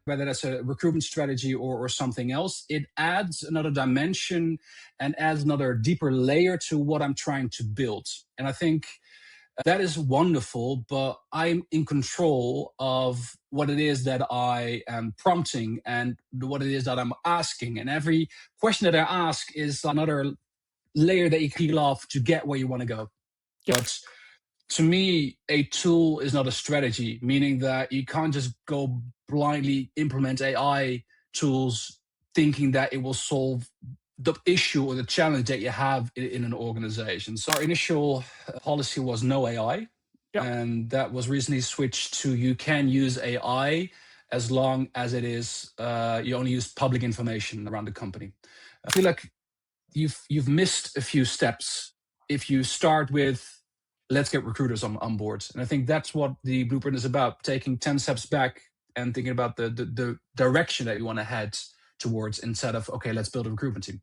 whether that's a recruitment strategy or something else, it adds another dimension and adds another deeper layer to what I'm trying to build. And I think that is wonderful, but I'm in control of what it is that I am prompting and what it is that I'm asking. And every question that I ask is another layer that you peel off to get where you want to go. Yeah. But to me, a tool is not a strategy, meaning that you can't just go blindly implement AI tools thinking that it will solve the issue or the challenge that you have in an organization. So our initial policy was no AI. Yeah. And that was recently switched to you can use AI as long as it is, you only use public information around the company. I feel like you've missed a few steps if you start with let's get recruiters on board. And I think that's what the blueprint is about, taking 10 steps back and thinking about the direction that you want to head towards instead of, okay, let's build a recruitment team.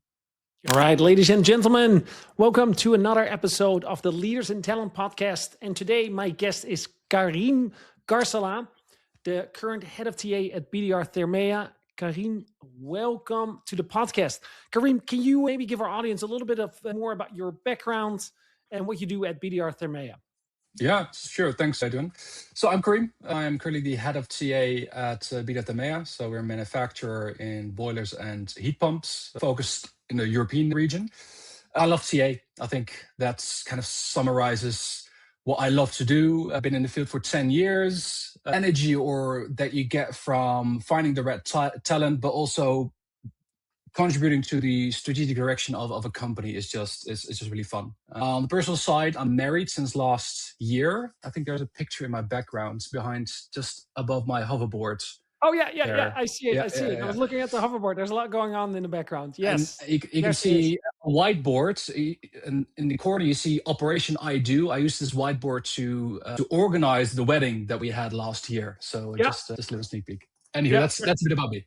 All right, ladies and gentlemen, welcome to another episode of the Leaders in Talent podcast. And today my guest is Karim Gharsallah, the current head of TA at BDR Thermea. Karim, welcome to the podcast. Karim, can you maybe give our audience a little bit of more about your background and what you do at BDR Thermea? Yeah, sure. Thanks, Adriaan. So I'm Karim. I'm currently the head of TA at BDR Thermea. So we're a manufacturer in boilers and heat pumps focused in the European region. I love TA. I think that's kind of summarizes what I love to do. I've been in the field for 10 years. Energy or that you get from finding the right talent, but also contributing to the strategic direction of a company is just really fun. On the personal side, I'm married since last year. I think there's a picture in my background behind just above my hoverboard. Oh, yeah. I see it. Yeah. I was looking at the hoverboard. There's a lot going on in the background. Yes. And you can see a whiteboard. In the corner, you see Operation I Do. I used this whiteboard to organize the wedding that we had last year. So just a little sneak peek. Anyway, that's a bit about me.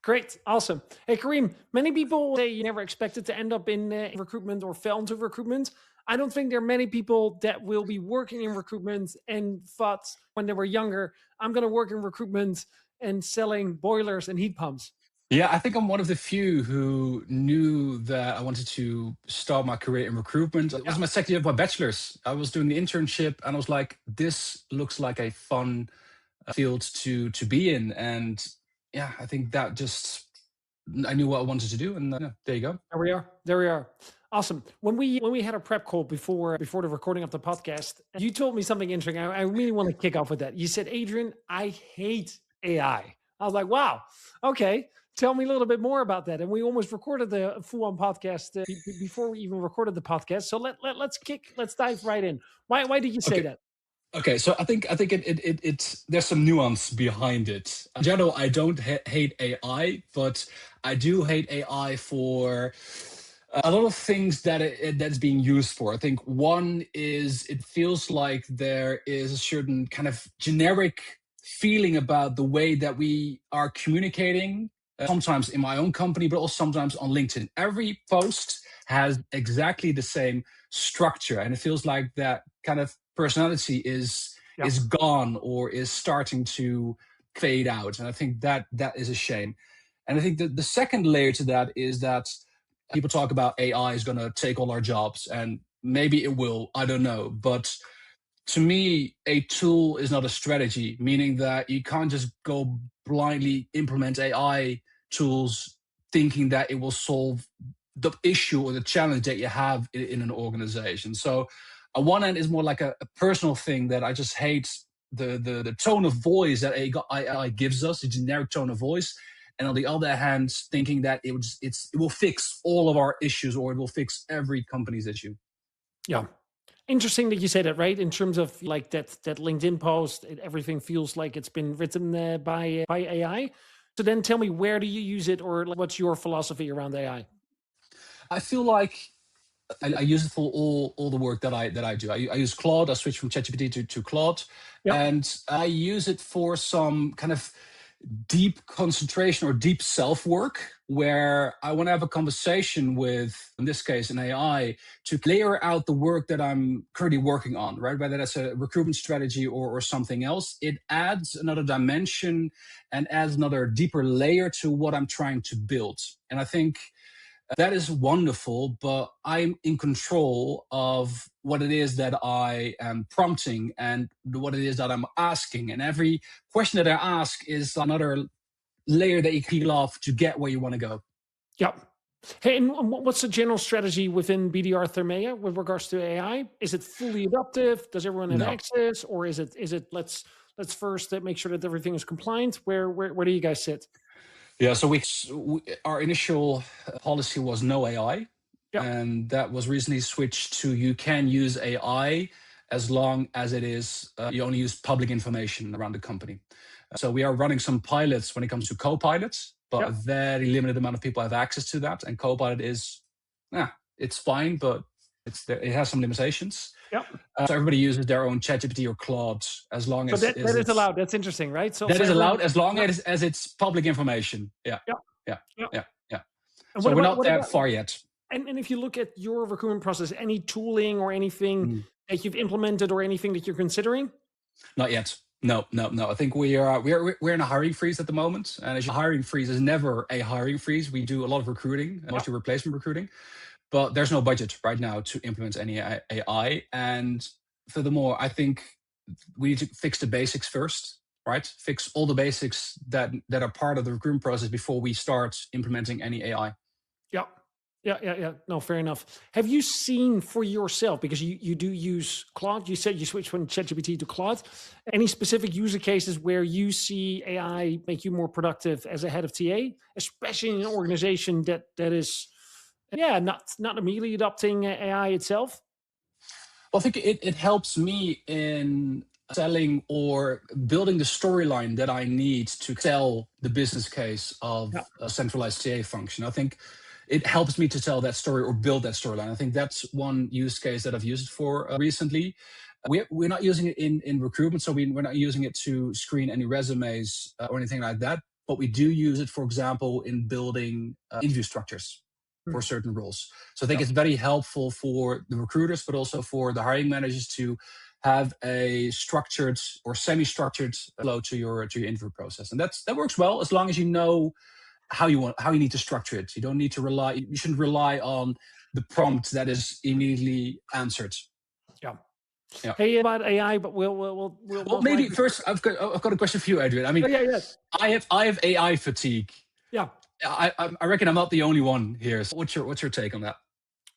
Great. Awesome. Hey, Karim, many people say you never expected to end up in recruitment or fell into recruitment. I don't think there are many people that will be working in recruitment and thought when they were younger, I'm going to work in recruitment and selling boilers and heat pumps. Yeah, I think I'm one of the few who knew that I wanted to start my career in recruitment. It was my second year of my bachelor's. I was doing the internship and I was like, this looks like a fun field to be in. And yeah, I think that I knew what I wanted to do, and there you go. There we are. Awesome. When we had a prep call before the recording of the podcast, you told me something interesting. I really want to kick off with that. You said, Adriaan, I hate AI. I was like, wow, okay. Tell me a little bit more about that. And we almost recorded the full-on podcast before we even recorded the podcast. So let's dive right in. Why did you say that? Okay, so I think it's there's some nuance behind it. In general, I don't hate AI, but I do hate AI for a lot of things that's being used for. I think one is it feels like there is a certain kind of generic feeling about the way that we are communicating, sometimes in my own company, but also sometimes on LinkedIn. Every post has exactly the same structure, and it feels like that kind of personality is gone or is starting to fade out. And I think that is a shame. And I think that the second layer to that is that people talk about AI is going to take all our jobs, and maybe it will, I don't know. But to me, a tool is not a strategy, meaning that you can't just go blindly implement AI tools thinking that it will solve the issue or the challenge that you have in an organization. So on one end is more like a personal thing that I just hate the tone of voice that AI gives us, the generic tone of voice. And on the other hand, thinking that it will fix all of our issues or it will fix every company's issue. Yeah. Interesting that you say that, right? In terms of like that LinkedIn post, everything feels like it's been written by AI. So then tell me, where do you use it, or what's your philosophy around AI? I feel like I use it for all the work that I do. I use Claude. I switched from ChatGPT to Claude, and I use it for some kind of deep concentration or deep self-work, where I want to have a conversation with, in this case, an AI, to layer out the work that I'm currently working on, right? Whether that's a recruitment strategy or something else, it adds another dimension and adds another deeper layer to what I'm trying to build. And I think that is wonderful, but I'm in control of what it is that I am prompting and what it is that I'm asking. And every question that I ask is another layer that you peel off to get where you want to go. Yep. Hey, and what's the general strategy within BDR Thermea with regards to AI? Is it fully adaptive? Does everyone have access, or is it let's first make sure that everything is compliant? Where do you guys sit? Yeah, so our initial policy was no AI, and that was recently switched to you can use AI as long as it is you only use public information around the company. So we are running some pilots when it comes to Copilot, but a very limited amount of people have access to that. And Copilot is, it's fine, but it has some limitations. So everybody uses their own ChatGPT or Claude as long as that is allowed. That's interesting, right? So that is allowed as long as it's public information. Yeah. So we're not that far yet. And if you look at your recruitment process, any tooling or anything that you've implemented or anything that you're considering? Not yet. No. I think we're in a hiring freeze at the moment, and a hiring freeze is never a hiring freeze. We do a lot of recruiting, mostly replacement recruiting, but there's no budget right now to implement any AI. And furthermore, I think we need to fix the basics first, right? Fix all the basics that are part of the recruitment process before we start implementing any AI. Yeah. No, fair enough. Have you seen for yourself, because you do use Claude, you said you switched from ChatGPT to Claude, any specific user cases where you see AI make you more productive as a head of TA, especially in an organization that is, not immediately adopting AI itself? Well, I think it helps me in selling or building the storyline that I need to sell the business case of a centralized TA function. I think it helps me to tell that story or build that storyline. I think that's one use case that I've used it for recently. We're not using it in recruitment, so we're not using it to screen any resumes or anything like that. But we do use it, for example, in building interview structures for certain roles. So I think it's very helpful for the recruiters, but also for the hiring managers to have a structured or semi-structured flow to your interview process. And that works well as long as you know how you need to structure it. You don't need to you shouldn't rely on the prompt that is immediately answered. Yeah. Hey, about AI, but we'll maybe first I've got a question for you, Adriaan. I mean, I have AI fatigue. Yeah. I reckon I'm not the only one here. So what's your take on that?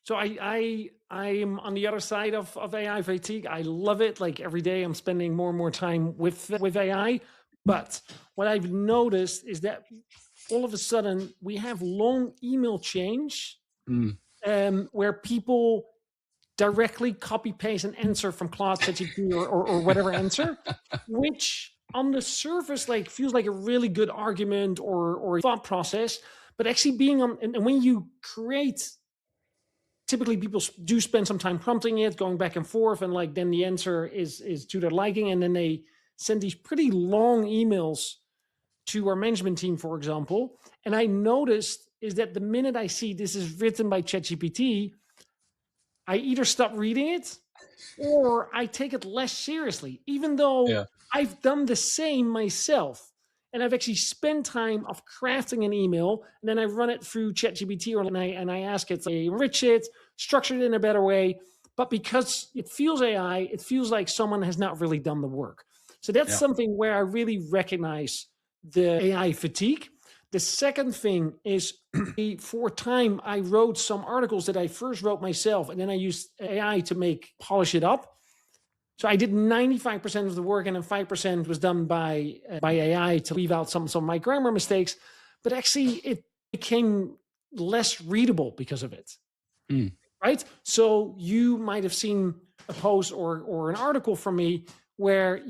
So I am on the other side of AI fatigue. I love it. Like every day I'm spending more and more time with AI. But what I've noticed is that all of a sudden we have long email chains where people directly copy paste an answer from Claude, ChatGPT, or whatever answer, which on the surface feels like a really good argument or thought process, but actually being on, and when you create, typically people do spend some time prompting it, going back and forth, and then the answer is to their liking, and then they send these pretty long emails to our management team, for example. And I noticed is that the minute I see this is written by ChatGPT, I either stop reading it or I take it less seriously, even though I've done the same myself. And I've actually spent time of crafting an email, and then I run it through ChatGPT and I ask it to enrich it, structure it in a better way. But because it feels AI, it feels like someone has not really done the work. So that's something where I really recognize the AI fatigue. The second thing is, for time, I wrote some articles that I first wrote myself, and then I used AI to polish it up. So I did 95% of the work, and then 5% was done by AI to leave out some of my grammar mistakes. But actually, it became less readable because of it. Right? So you might have seen a post or an article from me where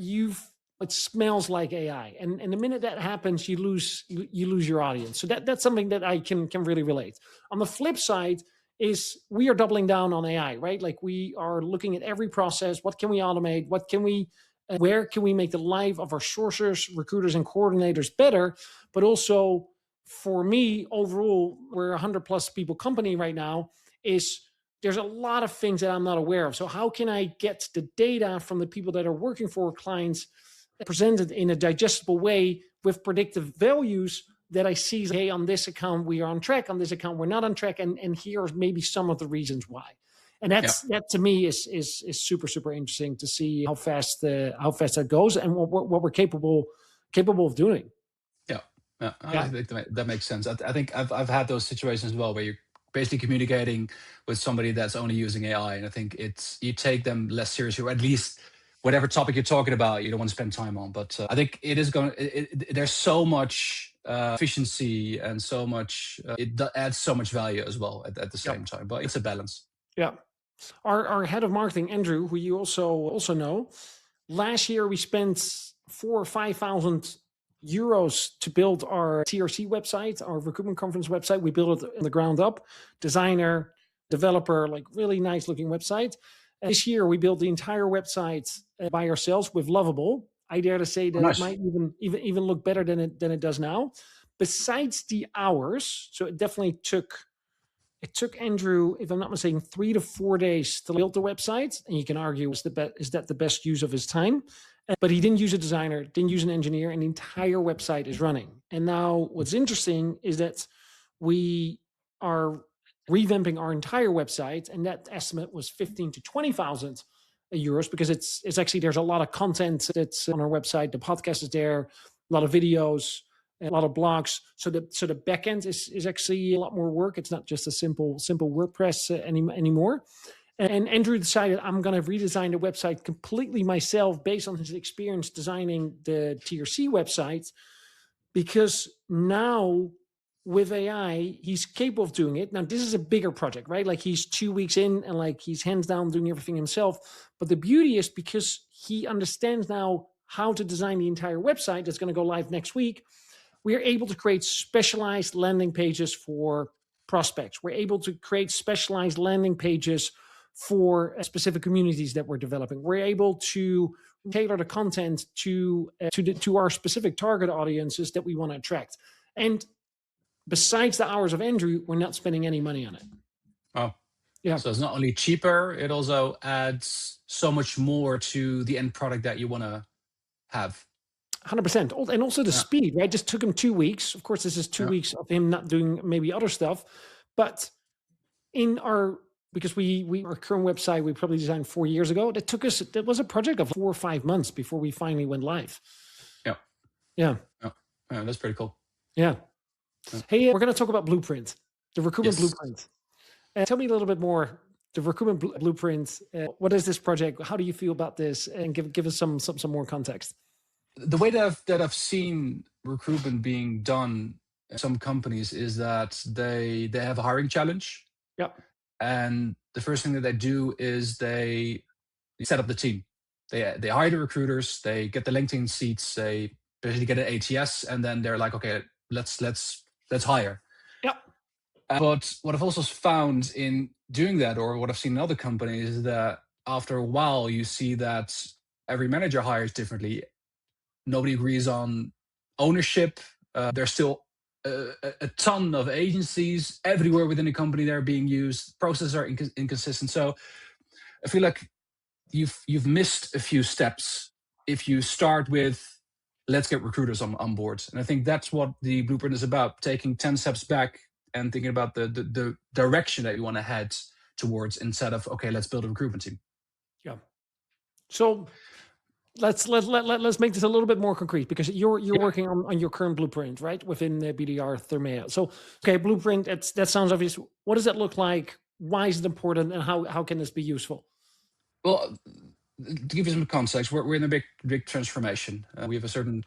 it smells like AI, and the minute that happens, you lose your audience. So that's something that I can really relate. On the flip side is we are doubling down on AI, right? Like we are looking at every process. What can we automate? What can we where can we make the life of our sourcers, recruiters, and coordinators better, but also for me, overall, we're a 100+ people company right now, there's a lot of things that I'm not aware of. So how can I get the data from the people that are working for clients presented in a digestible way with predictive values that I see, hey, on this account, we are on track, on this account, we're not on track. And here are maybe some of the reasons why. And that to me is super, super interesting to see how fast that goes and what we're capable of doing. I think that makes sense. I think I've had those situations as well where you're basically communicating with somebody that's only using AI, and I think you take them less seriously, or at least whatever topic you're talking about, you don't want to spend time on. But I think it is going. There's so much efficiency and so much. It adds so much value as well at the same time. But it's a balance. Yeah. Our head of marketing, Andrew, who you also know, last year we spent 4,000 or 5,000 euros to build our TRC website, our recruitment conference website. We built it on the ground up, designer, developer, like really nice looking website. And this year we built the entire website by ourselves with Lovable. I dare to say that it might even look better than it does now. Besides the hours, so it definitely took Andrew, if I'm not mistaken, 3 to 4 days to build the website. And you can argue, is that the best use of his time? But he didn't use a designer, didn't use an engineer, and the entire website is running. And now what's interesting is that we are revamping our entire website, and that estimate was 15 to 20,000 euros because it's actually, there's a lot of content that's on our website. The podcast is there, a lot of videos, a lot of blogs. So the backend is actually a lot more work. It's not just a simple WordPress anymore. And Andrew decided, I'm going to redesign the website completely myself based on his experience designing the TRC website, because now with AI, he's capable of doing it. Now, this is a bigger project, right? Like he's 2 weeks in and like he's hands down doing everything himself. But the beauty is because he understands now how to design the entire website that's going to go live next week, we are able to create specialized landing pages for prospects. We're able to create specialized landing pages for specific communities that we're developing. We're able to tailor the content to our specific target audiences that we want to attract. And besides the hours of Andrew, we're not spending any money on it. Oh, yeah. So it's not only cheaper, it also adds so much more to the end product that you want to have. 100%. And also the speed, right? Just took him 2 weeks. Of course, this is 2 weeks of him not doing maybe other stuff, but because our current website, we probably designed 4 years ago. That was a project of 4 or 5 months before we finally went live. Yeah. That's pretty cool. Yeah. Hey, we're going to talk about Blueprint, the Recruitment Blueprint. Tell me a little bit more, the Recruitment Blueprint. What is this project? How do you feel about this? And give us some more context. The way that I've seen recruitment being done in some companies is that they have a hiring challenge. Yep. And the first thing that they do is they set up the team. They hire the recruiters, they get the LinkedIn seats, they basically get an ATS, and then they're like, okay, let's hire. Yep. But what I've also found in doing that, or what I've seen in other companies, is that after a while you see that every manager hires differently. Nobody agrees on ownership. There's still a ton of agencies everywhere within the company that are being used. Processes are inconsistent. So I feel like you've missed a few steps if you start with, let's get recruiters on board. And I think that's what the blueprint is about, taking 10 steps back and thinking about the direction that you want to head towards, instead of, okay, let's build a recruitment team. Yeah. So let's make this a little bit more concrete, because you're working on your current blueprint, right, within the BDR Thermea. So, okay, blueprint, that sounds obvious. What does that look like? Why is it important, and how can this be useful? Well, to give you some context, we're in a big transformation. We have a certain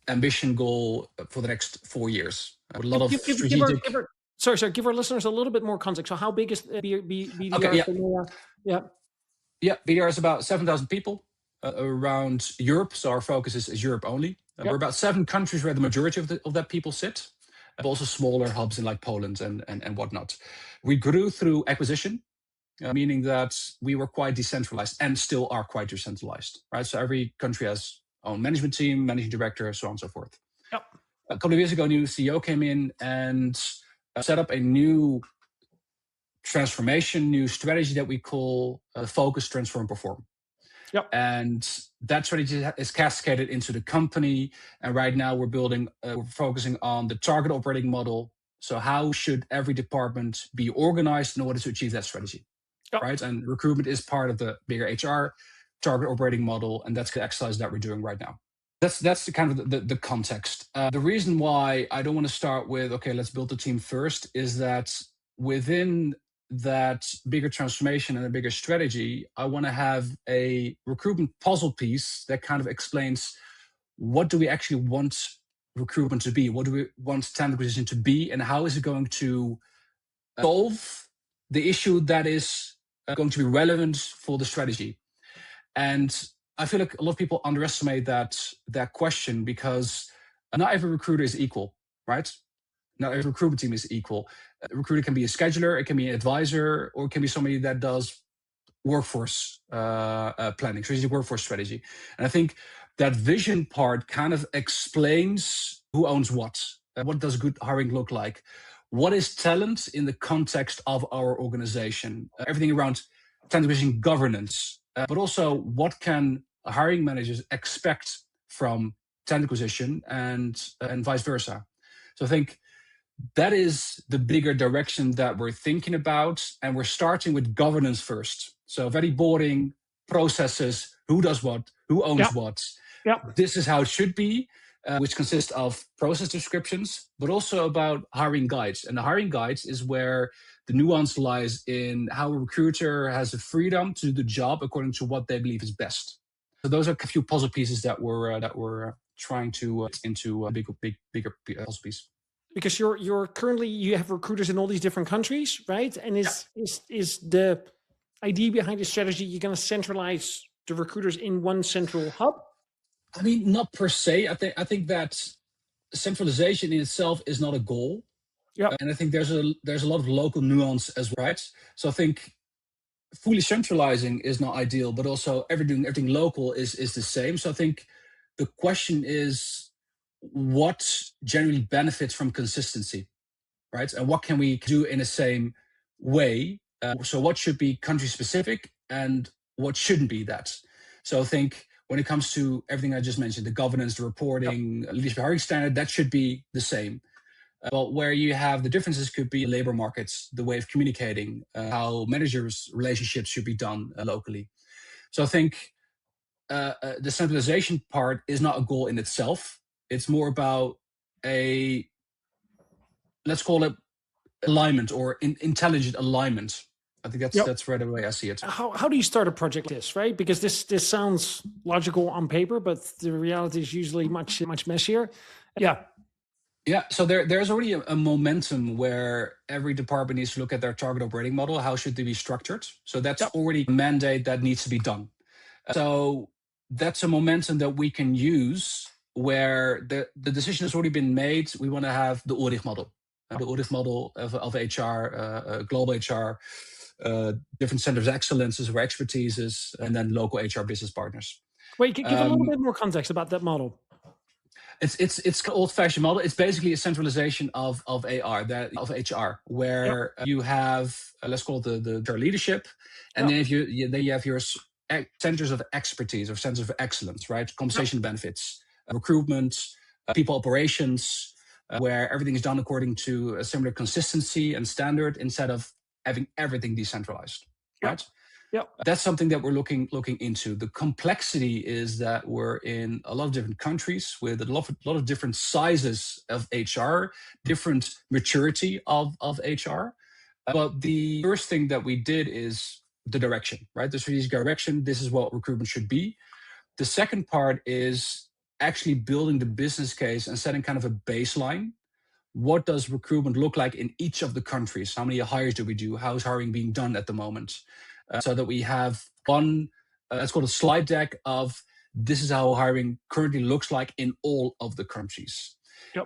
ambition goal for the next 4 years. With a lot of strategic. Give our listeners a little bit more context. So, how big is BDR Thermea? Yeah, BDR is about 7,000 people. Around Europe, so our focus is Europe only. We're about 7 countries where the majority of that people sit, but also smaller hubs in like Poland and whatnot. We grew through acquisition, meaning that we were quite decentralized and still are quite decentralized, right? So every country has own management team, managing director, so on and so forth. Yep. A couple of years ago, a new CEO came in and set up a new transformation, new strategy that we call Focus, Transform, Perform. Yep. And that strategy is cascaded into the company. And right now we're focusing on the target operating model. So how should every department be organized in order to achieve that strategy, Yep. right? And recruitment is part of the bigger HR target operating model. And that's the exercise that we're doing right now. That's the kind of the context. The reason why I don't want to start with, okay, let's build the team first, is that within that bigger transformation and a bigger strategy, I want to have a recruitment puzzle piece that kind of explains what do we actually want recruitment to be? What do we want talent acquisition to be? And how is it going to solve the issue that is going to be relevant for the strategy? And I feel like a lot of people underestimate that question, because not every recruiter is equal, right? Not every recruitment team is equal. A recruiter can be a scheduler, it can be an advisor, or it can be somebody that does workforce planning, strategic workforce strategy. And I think that vision part kind of explains who owns what. What does good hiring look like? What is talent in the context of our organization? Everything around talent acquisition governance, but also what can hiring managers expect from talent acquisition and vice versa. So I think that is the bigger direction that we're thinking about. And we're starting with governance first. So very boring processes, who does what, who owns what. Yep. This is how it should be, which consists of process descriptions, but also about hiring guides. And the hiring guides is where the nuance lies in how a recruiter has the freedom to do the job according to what they believe is best. So those are a few puzzle pieces that we're trying to into a bigger puzzle piece. Because you're currently, you have recruiters in all these different countries, right? And is the idea behind the strategy you're going to centralize the recruiters in one central hub? I mean, not per se. I think that centralization in itself is not a goal. Yeah. And I think there's a lot of local nuance as well, right? So I think fully centralizing is not ideal, but also everything local is the same. So I think the question is, what generally benefits from consistency, right? And what can we do in the same way? So what should be country specific and what shouldn't be that? So I think when it comes to everything I just mentioned, the governance, the reporting, leadership hiring standard, that should be the same. But where you have the differences could be labor markets, the way of communicating, how managers' relationships should be done locally. So I think the centralization part is not a goal in itself. It's more about let's call it alignment or intelligent alignment. I think that's right the way I see it. How do you start a project like this, right? Because this sounds logical on paper, but the reality is usually much messier. Yeah. Yeah, so there's already a momentum where every department needs to look at their target operating model. How should they be structured? So that's already a mandate that needs to be done. So that's a momentum that we can use where the decision has already been made. We want to have the Ulrich model, the Ulrich model of HR, global HR, different centers of excellences or expertises, and then local HR business partners. Wait, give a little bit more context about that model. It's an old-fashioned model. It's basically a centralization of HR, where you have let's call it the HR leadership, and then you have your centers of expertise or centers of excellence, right? Compensation benefits, recruitment, people operations, where everything is done according to a similar consistency and standard instead of having everything decentralized, right? Yeah, that's something that we're looking into. The complexity is that we're in a lot of different countries with a lot of different sizes of HR, different maturity of HR. But the first thing that we did is the direction, right? The strategic direction. This is what recruitment should be. The second part is actually building the business case and setting kind of a baseline. What does recruitment look like in each of the countries? How many hires do we do? How is hiring being done at the moment? So that we have one, let's call it a slide deck of this is how hiring currently looks like in all of the countries.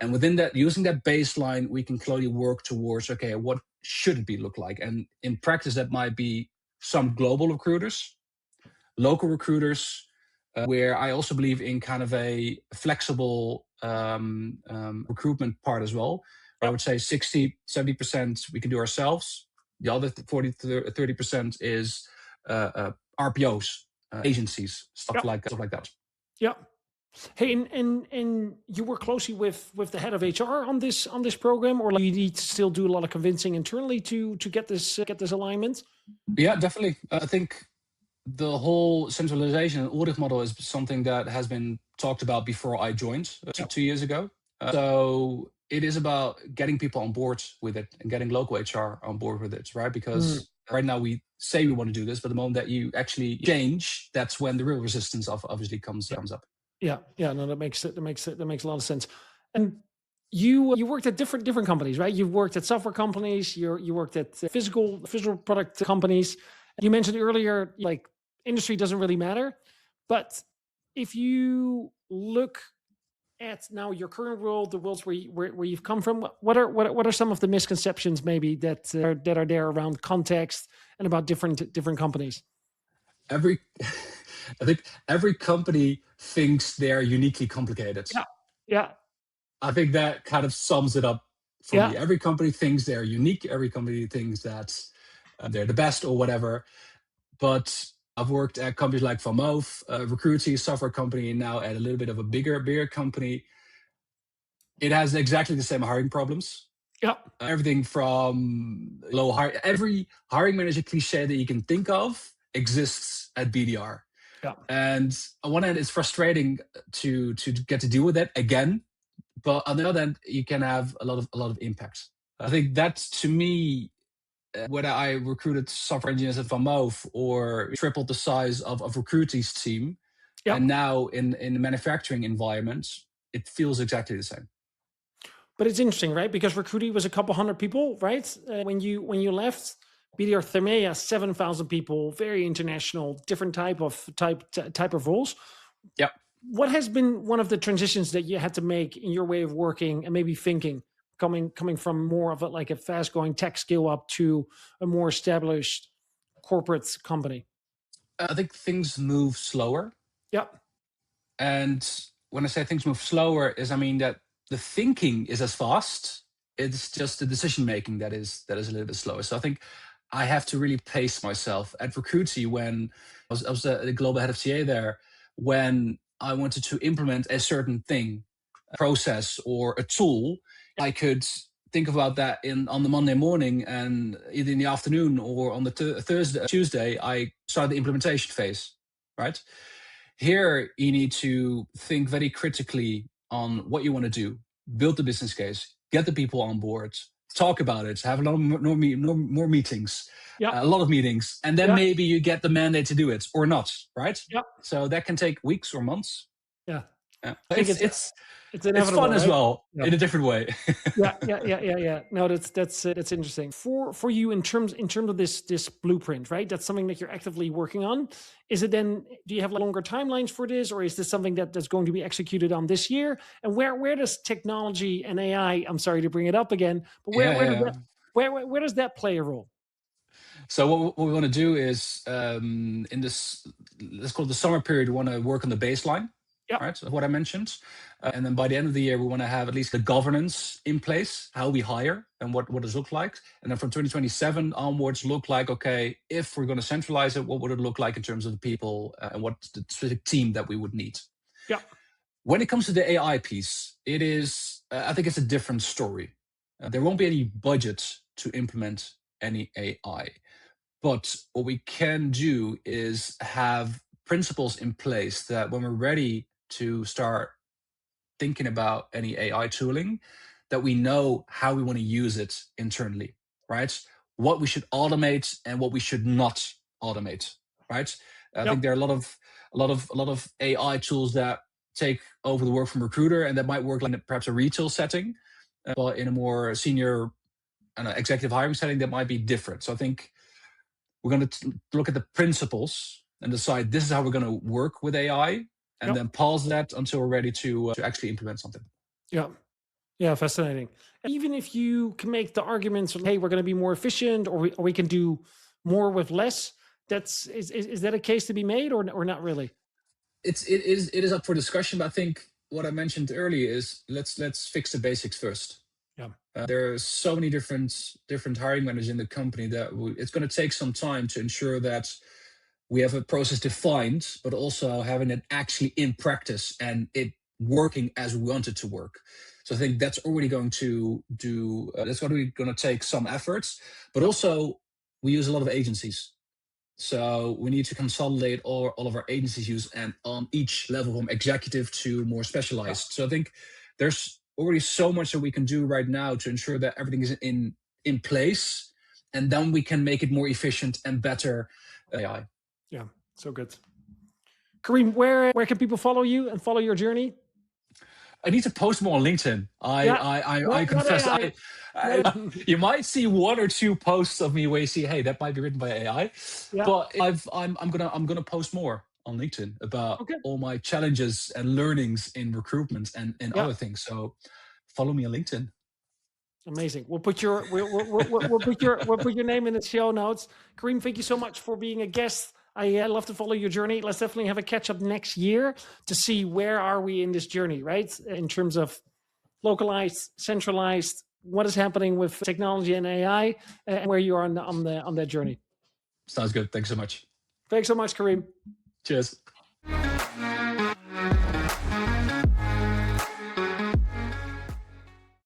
And within that, using that baseline, we can clearly work towards, okay, what should it be look like? And in practice, that might be some global recruiters, local recruiters, where I also believe in kind of a flexible recruitment part as well. I would say 60, 70% we can do ourselves. The other 40 to 30% is RPOs, agencies, stuff like that. Yeah. Hey, and you work closely with the head of HR on this program, or you need to still do a lot of convincing internally to get this alignment? Yeah, definitely. I think the whole centralization and audit model is something that has been talked about before I joined 2 years ago. So it is about getting people on board with it and getting local HR on board with it, right? Because right now we say we want to do this, but the moment that you actually change, that's when the real resistance obviously comes up. Yeah, no, that makes a lot of sense. And you worked at different companies, right? You've worked at software companies. You worked at physical product companies. You mentioned earlier, like, industry doesn't really matter, but if you look at now your current world, the worlds where you've come from, what are some of the misconceptions maybe that are there around context and about different companies? I think every company thinks they're uniquely complicated. Yeah. I think that kind of sums it up for me. Every company thinks they're unique. Every company thinks that they're the best or whatever. But I've worked at companies like Van Moof, Recruity, software company, and now at a little bit of a bigger company. It has exactly the same hiring problems. Yeah. Everything from every hiring manager cliche that you can think of exists at BDR. Yeah. And on one hand, it's frustrating to get to deal with that again, but on the other hand, you can have a lot of impact. I think that's, to me, whether I recruited software engineers at Van Moof or tripled the size of Recruity's team, and now in the manufacturing environment, it feels exactly the same. But it's interesting, right? Because Recruity was a couple hundred people, right? When you left, BDR Thermea, 7,000 people, very international, different type of roles. Yep. What has been one of the transitions that you had to make in your way of working and maybe thinking, coming from more of a fast-going tech scale up to a more established corporate company? I think things move slower. Yep. And when I say things move slower, I mean that the thinking is as fast. It's just the decision making that is a little bit slower. So I think I have to really pace myself. At Recruity, when I was the global head of TA there, when I wanted to implement a certain thing, a process or a tool, I could think about that on the Monday morning, and either in the afternoon or on the Tuesday, I started the implementation phase, right? Here, you need to think very critically on what you want to do, build the business case, get the people on board, talk about it, have a lot more meetings, a lot of meetings, and then maybe you get the mandate to do it or not, right? Yep. So that can take weeks or months. Yeah. It's fun, right? As well, in a different way. Yeah. No, that's interesting. For you in terms of this blueprint, right? That's something that you're actively working on. Is it then? Do you have longer timelines for this, or is this something that's going to be executed on this year? And where does technology and AI? I'm sorry to bring it up again, but where does that play a role? So what we want to do is in this, let's call it the summer period, we want to work on the baseline. Right, so what I mentioned. And then by the end of the year, we want to have at least the governance in place, how we hire and what does it look like. And then from 2027 onwards, look like, okay, if we're going to centralize it, what would it look like in terms of the people and what the specific team that we would need? Yeah. When it comes to the AI piece, it is, I think it's a different story. There won't be any budget to implement any AI. But what we can do is have principles in place that when we're ready to start thinking about any AI tooling, that we know how we want to use it internally, right? What we should automate and what we should not automate, right? I think there are a lot of AI tools that take over the work from recruiter, and that might work like perhaps a retail setting, but in a more senior executive hiring setting, that might be different. So I think we're going to look at the principles and decide this is how we're going to work with AI, and then pause that until we're ready to actually implement something. Yeah, fascinating. Even if you can make the arguments, hey, we're going to be more efficient, or we can do more with less, is that a case to be made or not really? It is up for discussion, but I think what I mentioned earlier is let's fix the basics first. Yeah. There are so many different hiring managers in the company that it's going to take some time to ensure that we have a process defined, but also having it actually in practice and it working as we want it to work. So I think that's already going to do. That's going to take some efforts, but also we use a lot of agencies. So we need to consolidate all of our agencies use and on each level from executive to more specialized. So I think there's already so much that we can do right now to ensure that everything is in place, and then we can make it more efficient and better AI. Yeah, so good. Karim, where can people follow you and follow your journey? I need to post more on LinkedIn. I confess, you might see one or two posts of me where you see, hey, that might be written by AI. Yeah. But I'm gonna post more on LinkedIn about all my challenges and learnings in recruitment and other things. So follow me on LinkedIn. Amazing. We'll put your we'll put your name in the show notes. Karim, thank you so much for being a guest. I love to follow your journey. Let's definitely have a catch up next year to see where are we in this journey, right? In terms of localized, centralized, what is happening with technology and AI, and where you are on that journey. Sounds good. Thanks so much. Thanks so much, Karim. Cheers.